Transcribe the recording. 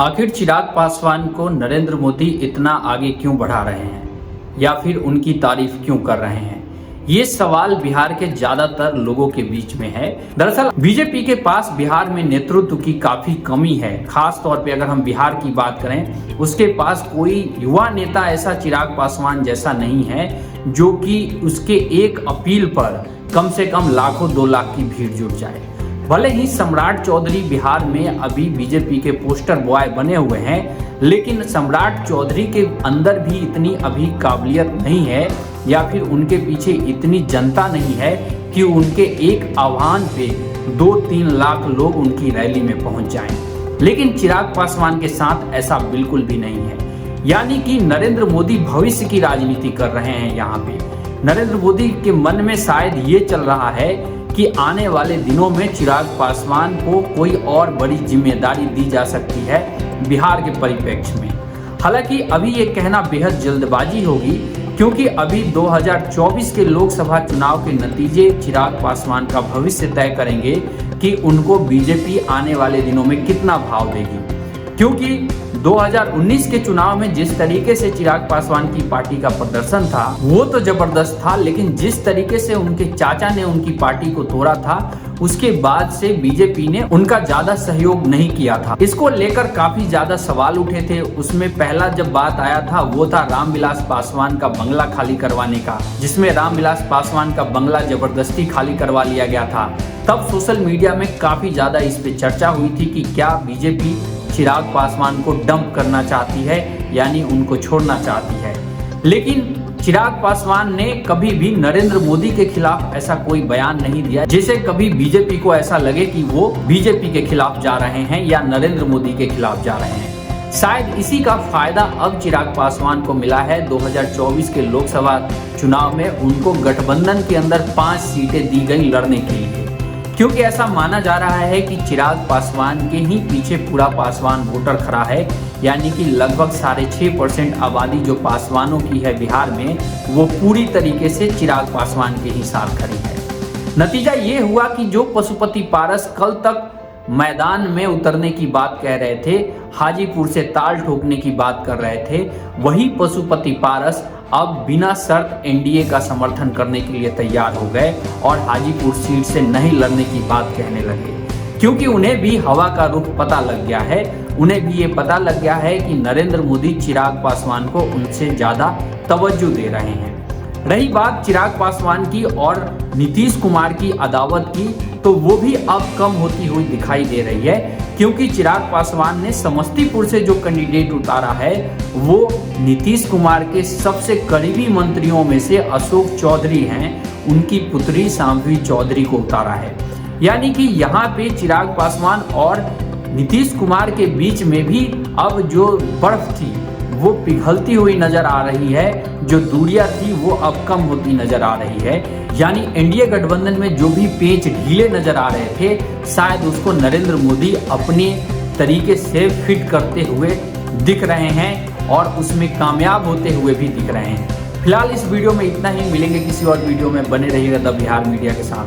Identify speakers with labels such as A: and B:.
A: आखिर चिराग पासवान को नरेंद्र मोदी इतना आगे क्यों बढ़ा रहे हैं या फिर उनकी तारीफ क्यों कर रहे हैं? ये सवाल बिहार के ज्यादातर लोगों के बीच में है। दरअसल बीजेपी के पास बिहार में नेतृत्व की काफी कमी है। खास तौर पे अगर हम बिहार की बात करें, उसके पास कोई युवा नेता ऐसा चिराग पासवान जैसा नहीं है जो कि उसके एक अपील पर कम से कम लाखों 2 लाख की भीड़ जुट जाए। भले ही सम्राट चौधरी बिहार में अभी बीजेपी के पोस्टर बॉय बने हुए हैं, लेकिन सम्राट चौधरी के अंदर भी इतनी अभी काबिलियत नहीं है या फिर उनके पीछे इतनी जनता नहीं है कि उनके एक आह्वान पे 2-3 लाख लोग उनकी रैली में पहुंच जाएं। लेकिन चिराग पासवान के साथ ऐसा बिल्कुल भी नहीं है। यानी कि नरेंद्र मोदी भविष्य की राजनीति कर रहे हैं। यहाँ पे नरेंद्र मोदी के मन में शायद ये चल रहा है कि आने वाले दिनों में चिराग पासवान को कोई और बड़ी जिम्मेदारी दी जा सकती है बिहार के परिप्रेक्ष्य में। हालांकि अभी ये कहना बेहद जल्दबाजी होगी, क्योंकि अभी 2024 के लोकसभा चुनाव के नतीजे चिराग पासवान का भविष्य तय करेंगे कि उनको बीजेपी आने वाले दिनों में कितना भाव देगी। क्योंकि 2019 के चुनाव में जिस तरीके से चिराग पासवान की पार्टी का प्रदर्शन था वो तो जबरदस्त था, लेकिन जिस तरीके से उनके चाचा ने उनकी पार्टी को तोड़ा था उसके बाद से बीजेपी ने उनका ज्यादा सहयोग नहीं किया था। इसको लेकर काफी ज्यादा सवाल उठे थे। उसमें पहला जब बात आया था वो था रामविलास पासवान का बंगला खाली करवाने का, जिसमें रामविलास पासवान का बंगला जबरदस्ती खाली करवा लिया गया था। तब सोशल मीडिया में काफी ज्यादा इस पे चर्चा हुई थी कि क्या बीजेपी चिराग पासवान को डंप करना चाहती है, यानी उनको छोड़ना चाहती है। लेकिन चिराग पासवान ने कभी भी नरेंद्र मोदी के खिलाफ ऐसा कोई बयान नहीं दिया जिसे कभी बीजेपी को ऐसा लगे कि वो बीजेपी के खिलाफ जा रहे हैं या नरेंद्र मोदी के खिलाफ जा रहे हैं। शायद इसी का फायदा अब चिराग पासवान को मिला है। 2024 के लोकसभा चुनाव में उनको गठबंधन के अंदर 5 सीटें दी गई लड़ने के लिए, क्योंकि ऐसा माना जा रहा है कि चिराग पासवान के ही पीछे पूरा पासवान वोटर खड़ा है। यानी कि लगभग 6.5% आबादी जो पासवानों की है बिहार में, वो पूरी तरीके से चिराग पासवान के ही साथ खड़ी है। नतीजा ये हुआ कि जो पशुपति पारस कल तक मैदान में उतरने की बात कह रहे थे, हाजीपुर से ताल ठोकने की बात कर रहे थे, वही पशुपति पारस अब बिना शर्त एनडीए का समर्थन करने के लिए तैयार हो गए और हाजीपुर सीट से नहीं लड़ने की बात कहने लगे। क्योंकि उन्हें भी हवा का रुख पता लग गया है। उन्हें भी ये पता लग गया है कि नरेंद्र मोदी चिराग पासवान को उनसे ज्यादा तवज्जो दे रहे हैं। रही बात चिराग पासवान की और नीतीश कुमार की अदावत की, तो वो भी अब कम होती हुई दिखाई दे रही है, क्योंकि चिराग पासवान ने समस्तीपुर से जो कैंडिडेट उतारा है वो नीतीश कुमार के सबसे करीबी मंत्रियों में से अशोक चौधरी हैं, उनकी पुत्री शांभवी चौधरी को उतारा है। यानी कि यहाँ पे चिराग पासवान और नीतीश कुमार के बीच में भी अब जो बर्फ थी वो पिघलती हुई नजर आ रही है, जो दूरियां थी वो अब कम होती नजर आ रही है। यानी एनडीए गठबंधन में जो भी पेंच ढीले नजर आ रहे थे, शायद उसको नरेंद्र मोदी अपने तरीके से फिट करते हुए दिख रहे हैं और उसमें कामयाब होते हुए भी दिख रहे हैं। फिलहाल इस वीडियो में इतना ही। मिलेंगे किसी और वीडियो में, बने रहिएगा द बिहार मीडिया के साथ।